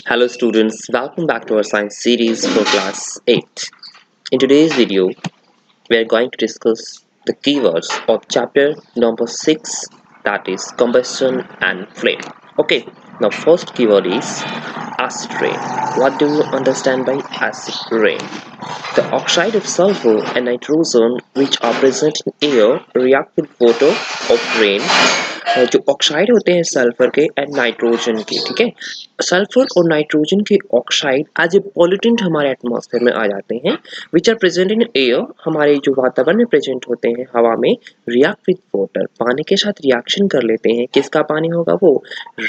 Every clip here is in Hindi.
Hello students, welcome back to our science series for class 8. In today's video, we are going to discuss the keywords of chapter number 6, that is combustion and flame. Okay, now first keyword is acid rain. What do you understand by acid rain? The oxide of sulfur and nitrogen which are present in air react with water of rain। जो ऑक्साइड होते हैं सल्फर के एंड नाइट्रोजन के, ठीक है, सल्फर और नाइट्रोजन के ऑक्साइड एज ए पॉल्यूटेंट हमारे एटमॉस्फेयर में आ जाते हैं which are present in air, हमारे जो वातावरण में प्रेजेंट होते हैं हवा में, रिएक्ट विद वाटर, पानी के साथ रिएक्शन कर लेते हैं। किसका पानी होगा? वो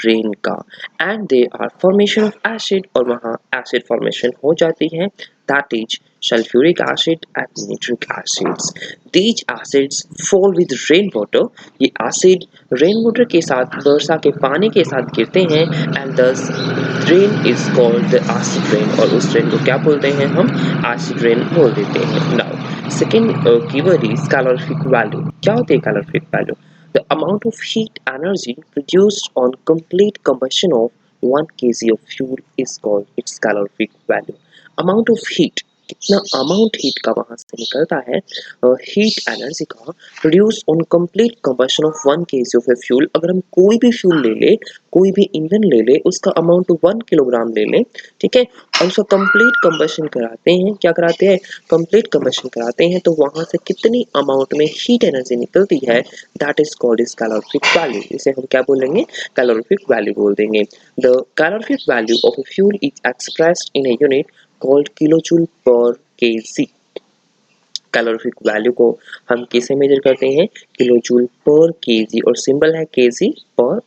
रेन का। And they are formation of acid, और वहाँ एसिड फॉर्मेशन हो जाती है, that is sulfuric acid and nitric acids. These acids fall with rainwater. ये एसिड रेन वाटर के साथ, वर्षा के पानी के साथ गिरते हैं and thus rain is called the acid rain, और उस रेन को क्या बोलते हैं? हम acid rain बोल देते हैं। Now second keyword is calorific value. क्या होती है calorific value? The amount of heat energy produced on complete combustion of 1 kg of fuel is called its calorific value. Amount of heat, कितना अमाउंट हीट का वहां से निकलता है, हीट एनर्जी का produce on complete combustion of 1 kg of a fuel. अगर हम कोई भी फ्यूल ले ले, कोई भी ईंधन ले ले, उसका अमाउंट 1 किलोग्राम ले लें, ठीक है, और उसका कंप्लीट कंबशन कराते हैं, क्या कराते हैं? कंप्लीट कंबशन कराते हैं, तो वहां से कितनी अमाउंट में हीट एनर्जी निकलती है, that is called is calorific value. इसे हम क्या बोलेंगे? कैलोरीफिक वैल्यू बोल देंगे। The calorific value of a fuel is expressed in a unit called kilojoule per kg। Calorific value को हम किसे मेजर करते हैं? किलोजूल पर केजी, और सिंबल है केजी पर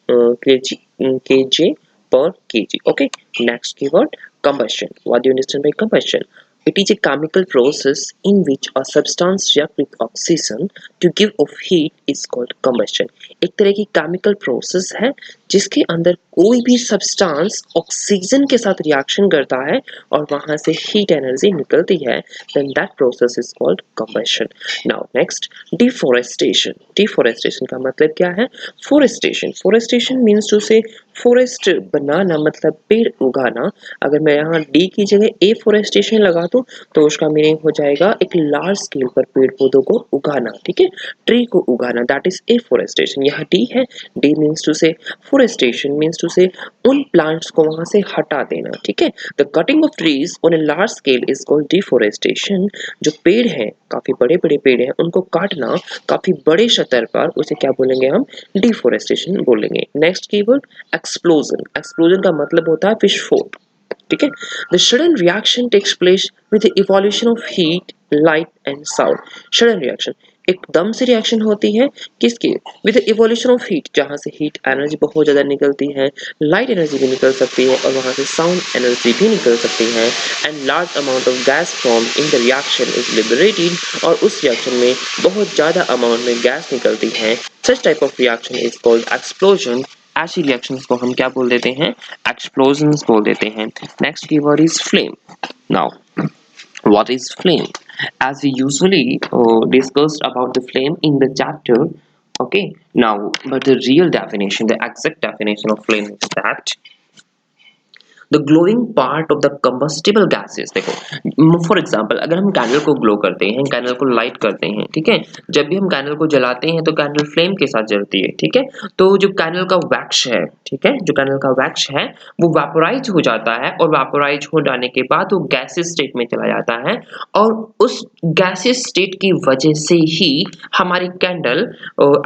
केजे पर KG. Okay, next keyword combustion. What do you understand by combustion? It is a chemical process in which a substance reacts with oxygen to give off heat is called combustion. एक तरह की केमिकल प्रोसेस है जिसके अंदर कोई भी सब्सटेंस ऑक्सीजन के साथ रिएक्शन करता है और वहां से हीट एनर्जी निकलती है, then that process is called combustion. Now next, deforestation. Deforestation का मतलब क्या है? Forestation means to say forest बनाना, मतलब पेड़ उगाना। अगर मैं यहाँ डी की जगह एफोरेस्टेशन लगा दूं तो उसका मीनिंग हो जाएगा एक लार्ज स्केल पर पेड़ पौधों को उगाना, ठीक है, ट्री को उगाना, दैट इज एफोरेस्टेशन। यहाँ डी है, डी मीन्स टू से फोरेस्टेशन मीन्स टू से उन प्लांट्स को वहां से हटा देना, ठीक है। The cutting of trees on a large scale is called deforestation. जो पेड़ हैं, काफी बड़े बड़े पेड़ हैं, उनको काटना काफी बड़े स्तर पर, उसे क्या बोलेंगे? हम डिफोरेस्टेशन बोलेंगे। Next keyword explosion. एक्सप्लोजन का मतलब होता है विस्फोट, ठीक है। The sudden reaction takes place with the evolution of heat, light and sound. Sudden reaction, एकदम से रिएक्शन होती है, किसकी? With the evolution of heat, जहां से हीट एनर्जी बहुत ज्यादा निकलती है, लाइट एनर्जी भी निकल सकती है, और वहां से साउंड एनर्जी भी निकल सकती है, and large amount of gas form in the reaction is liberated, और उस रिएक्शन में बहुत ज्यादा अमाउंट में गैस निकलती है। Such type of reaction is called explosion. ऐसी रिएक्शंस को हम क्या बोल देते हैं? एक्सप्लोजन्स बोल देते हैं। Next keyword is flame. Now what is flame? As we usually discussed about the flame in the chapter, okay, now but the real definition, the exact definition of flame is that the glowing part of the combustible gases. देखो फॉर एग्जांपल, अगर हम कैंडल को ग्लो करते हैं, कैंडल को लाइट करते हैं, ठीक है, जब भी हम कैंडल को जलाते हैं तो कैंडल फ्लेम के साथ जलती है, ठीक है। तो जो कैंडल का वैक्स है, ठीक है, जो कैंडल का वैक्स है वो वेपोराइज हो जाता है, और वेपोराइज हो जाने के बाद वो गैसेस स्टेट में चला जाता है, और उस गैसेस स्टेट की वजह से ही हमारी कैंडल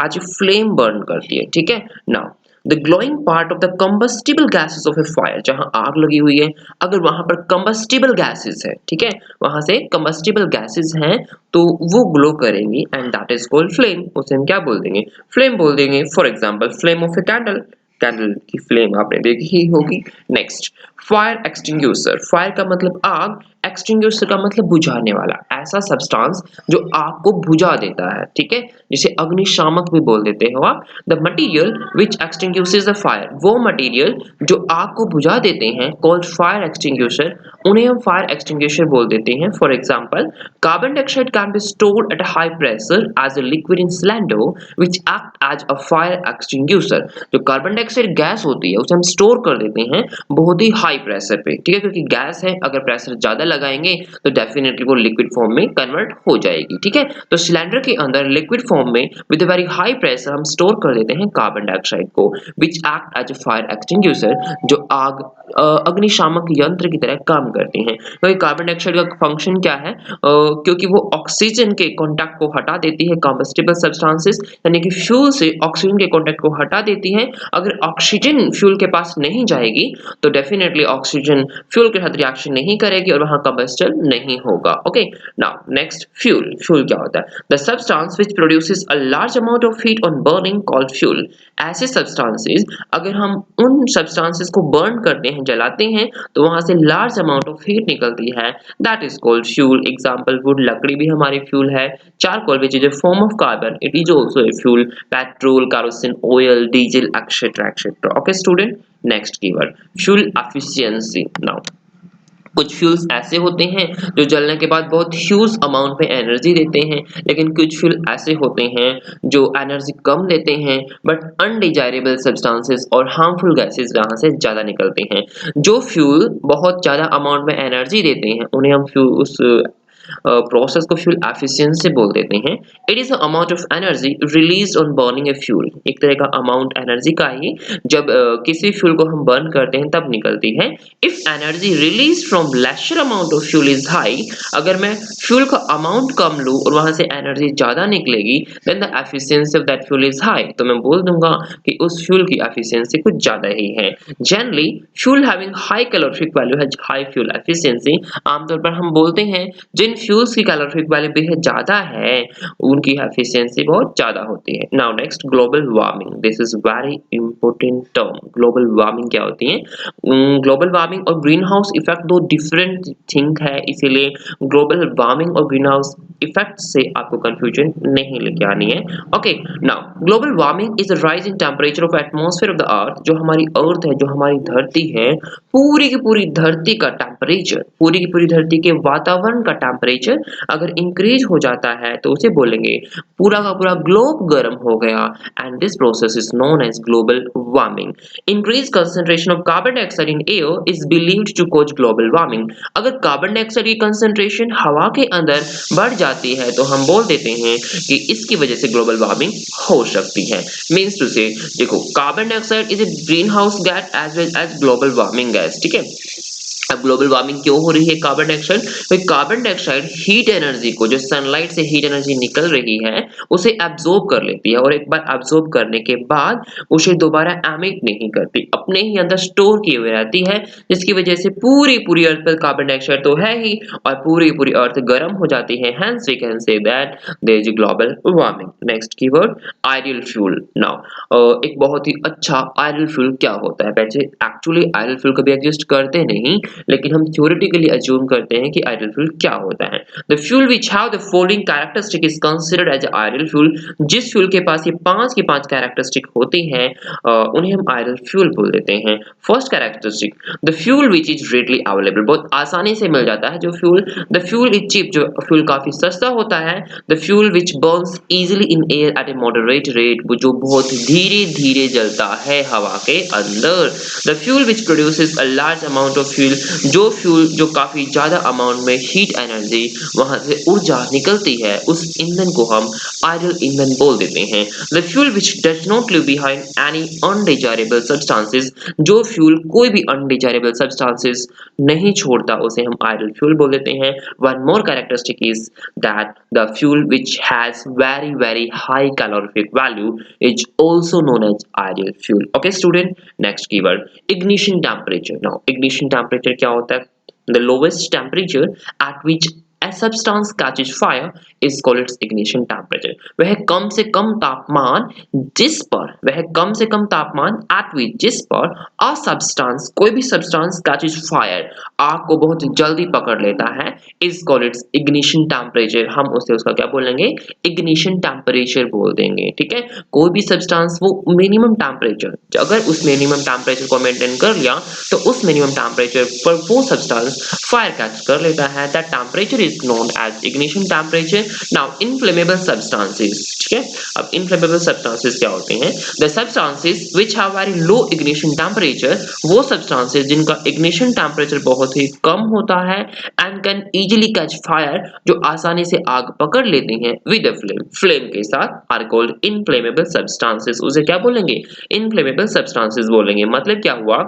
आज फ्लेम बर्न करती है, ठीक है। Now the glowing part of the combustible gases of A fire, जहां आग लगी हुई है, अगर वहां पर कंबस्टिबल गैसेस है, ठीक है, वहां से कंबस्टिबल गैसेस हैं तो वो ग्लो करेंगी, and that is called flame. उसे हम क्या बोल देंगे? फ्लेम बोल देंगे। For example, flame of a candle, candle की फ्लेम आपने देखी ही होगी। Next, fire extinguisher. फायर का मतलब आग, एक्सटिंग्विशर का मतलब बुझाने वाला, ऐसा सब्सटेंस जो आग को बुझा देता है, ठीक है, जिसे अग्निशामक भी बोल देते हो आप। The material which extinguishes the fire, वो मटेरियल जो आग को बुझा देते हैं, कॉल्ड फायर एक्सटिंग्विशर, उन्हें हम फायर एक्सटिंग्विशर बोल देते हैं। For example, carbon dioxide can be stored at a high pressure as a liquid in cylinder which act as a fire extinguisher. जो कार्बन डाइऑक्साइड गैस होती है उसे हम स्टोर कर देते हैं बहुत ही हाई प्रेशर पे, ठीक है, क्योंकि गैस है, अगर प्रेशर ज्यादा लगाएंगे तो डेफिनेटली वो लिक्विड फॉर्म में कन्वर्ट हो जाएगी, ठीक है। तो सिलेंडर के अंदर लिक्विड फॉर्म में विद वेरी हाई प्रेशर हम स्टोर कर देते हैं कार्बन डाइऑक्साइड को, which act as a fire extinguisher, जो आग अग्निशामक यंत्र की तरह काम करती हैं। तो कार्बन डाइऑक्साइड का फंक्शन क्या है, क्योंकि वो ऑक्सीजन के कांटेक्ट को हटा देती है, कंबस्टिबल सब्सटेंसेस यानी कि फ्यूल से ऑक्सीजन के कांटेक्ट को हटा देती है। अगर ऑक्सीजन फ्यूल के पास नहीं जाएगी तो डेफिनेटली ऑक्सीजन फ्यूल के साथ रिएक्शन नहीं करेगी और वहां कंबस्टन नहीं होगा। Okay, now next, fuel. Fuel क्या होता है? The substance which produces a large amount of heat on burning called fuel. ऐसे सब्सटेंसेस, अगर हम उन सब्सटेंसेस को बर्न करते हैं, जलाते हैं, तो वहां से लार्ज अमाउंट ऑफ हीट निकलती है, that is called fuel. Example, would, लकड़ी भी हमारी फ्यूल है। Charcoal which is a form of carbon, it is also a fuel. Petrol, kerosene, oil, diesel, etcetera etcetera. Okay student, next keyword, fuel efficiency. Now कुछ फ्यूल्स ऐसे होते हैं जो जलने के बाद बहुत ह्यूज अमाउंट में एनर्जी देते हैं, लेकिन कुछ फ्यूल ऐसे होते हैं जो एनर्जी कम देते हैं बट अनडिजायरेबल सब्सटेंसेस और हार्मफुल गैसेस वहां से ज्यादा निकलते हैं। जो फ्यूल बहुत ज्यादा अमाउंट में एनर्जी देते हैं उन्हें हम फ्यूल, उस प्रोसेस को फ्यूल एफिशिएंसी बोल देते हैं। It is amount of energy released on burning a fuel, एक तरह का अमाउंट एनर्जी का ही जब किसी फ्यूल को हम बर्न करते हैं तब निकलती है। If energy release from lesser amount of fuel is high, अगर मैं फ्यूल का अमाउंट कम लूं और वहां से एनर्जी ज्यादा निकलेगी, then the efficiency of that fuel is high, तो मैं बोल दूंगा कि उस फ्यूल की एफिशिएंसी कुछ ज्यादा ही है। Generally fuel having high calorific value has high fuel efficiency. आमतौर पर हम बोलते हैं जिन फ्यूल्स की कैलोरीफिक वैल्यू बेहद ज्यादा है उनकी एफिशिएंसी बहुत ज्यादा होती है। Now next, global warming. This is very important term. Global warming क्या होती है? ग्लोबल वार्मिंग और ग्रीन हाउस इफेक्ट दो डिफरेंट थिंग है, इसीलिए ग्लोबल वार्मिंग और ग्रीन हाउस इफेक्ट से आपको कंफ्यूजन नहीं लेके आनी है। Okay, now global warming is the rise in temperature of atmosphere of the earth. जो हमारी अर्थ है, जो हमारी धरती है, पूरी की पूरी धरती का टेम्परेचर, पूरी की पूरी धरती के वातावरण का टेम्परेचर अगर इंक्रीज हो जाता है तो उसे बोलेंगे पूरा का पूरा ग्लोब गर्म हो गया, and this process is known as global warming. Increase concentration of carbon dioxide in air is believed to cause global warming. अगर कार्बन डाइऑक्साइड की कंसंट्रेशन हवा के अंदर बढ़ जाती है तो हम बोल देते हैं कि इसकी वजह से ग्लोबल वार्मिंग हो सकती है। मीन्स टू से, देखो, carbon dioxide is a greenhouse gas as well as global warming gas, ठीक है। अब ग्लोबल वार्मिंग क्यों हो रही है कार्बन डाइऑक्साइड? तो कार्बन डाइऑक्साइड हीट एनर्जी को, जो सनलाइट से हीट एनर्जी निकल रही है, उसे एब्जॉर्ब कर लेती है और एक बार एब्जॉर्ब करने के बाद उसे दोबारा एमिट नहीं करती, अपने ही अंदर स्टोर किए हुए रहती है, जिसकी वजह से पूरी पूरी अर्थ पर कार्बन डाइऑक्साइड तो है ही और पूरी पूरी अर्थ गर्म हो जाती है। Hence we can say that there is global warming. Next keyword, ideal fuel. Now एक बहुत ही अच्छा आइडियल फ्यूल क्या होता है? वैसे एक्चुअली आइडियल फ्यूल कभी एग्जिस्ट करते नहीं, लेकिन हम थ्योरेटिकली अज्यूम करते हैं कि आइडियल फ्यूल क्या होता है। The fuel which have the following characteristic is considered as ideal fuel. जिस फ्यूल के पास ये पांच की पांच कैरेक्टरिस्टिक होती हैं उन्हें हम आइडियल फ्यूल बोल देते हैं। First characteristic, the fuel which is readily available, बहुत आसानी से मिल जाता है जो fuel. The fuel is cheap, जो फ्यूल काफी सस्ता होता है। The fuel which burns easily in air at a moderate rate, जो बहुत धीरे धीरे जलता है हवा के अंदर। The fuel which produces a large amount of fuel, जो फ्यूल जो काफी ज्यादा अमाउंट में हीट एनर्जी वहां से ऊर्जा निकलती है, उस ईंधन को हम आइडियल ईंधन बोल देते हैं। The fuel which does not leave behind any undesirable substances, जो फ्यूल कोई भी अनडिजायरेबल सब्सटेंसेस नहीं छोड़ता उसे हम आइडियल फ्यूल बोल देते हैं। One more characteristic is that the fuel which has very very high calorific value is also known as ideal fuel. Okay student, next keyword, ignition temperature. Now ignition temperature क्या होता है? The lowest temperature at which A substance catches fire is called its ignition temperature. वह कम से कम तापमान जिस पर वह कम से कम तापमान at which जिस पर a substance कोई भी substance catches fire आग को बहुत जल्दी पकड़ लेता है is called its ignition temperature. हम उसे उसका क्या बोलेंगे? ignition temperature बोल देंगे. ठीक है, कोई भी substance वो minimum temperature अगर उस minimum temperature को maintain कर लिया तो उस minimum temperature पर वो substance fire catch कर लेता है. That temperature is known as ignition temperature. Now inflammable substances, ठीक है, अब inflammable substances क्या होते हैं? The substances which have very low ignition temperature, वो substances जिनका ignition temperature बहुत ही कम होता है and can easily catch fire, जो आसानी से आग पकड़ लेती हैं with a flame, flame के साथ, are called inflammable substances. उसे क्या बोलेंगे? Inflammable substances बोलेंगे. मतलब क्या हुआ?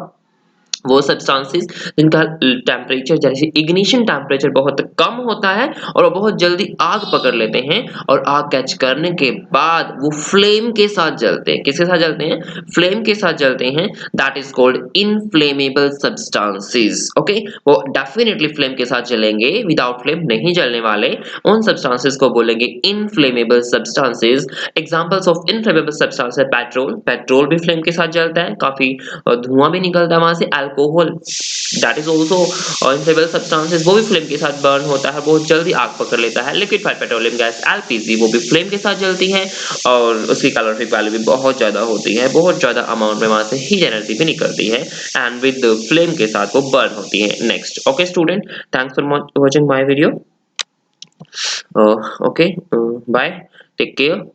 वो सब्सटेंसेस जिनका टेम्परेचर जैसे इग्निशन टेम्परेचर बहुत कम होता है और वो बहुत जल्दी आग पकड़ लेते हैं और आग कैच करने के बाद वो फ्लेम के साथ जलते हैं. किसके साथ जलते हैं? फ्लेम के साथ जलते हैं. That is called inflammable substances. Okay, वो डेफिनेटली फ्लेम के साथ जलेंगे, विदाउट फ्लेम नहीं जलने वाले. उन सब्सटेंसेस को बोलेंगे inflammable substances. Examples of inflammable substance है पेट्रोल. पेट्रोल भी फ्लेम के साथ जलता है, काफी धुआं भी निकलता है वहां से. Alcohol, that is also inflammable substances, वो भी फ्लेम के साथ बर्न होता है, बहुत जल्दी आग पकड़ लेता है. लिक्विफाइड पेट्रोलियम गैस एलपीजी, वो भी फ्लेम के साथ जलती है और उसकी कैलोरीफिक वैल्यू भी बहुत ज्यादा होती है, बहुत ज्यादा अमाउंट में वहां से हीट एनर्जी भी निकलती है एंड विद फ्लेम के साथ वो बर्न होती है. Next, okay student, thanks for watching my video. Okay, bye, take care.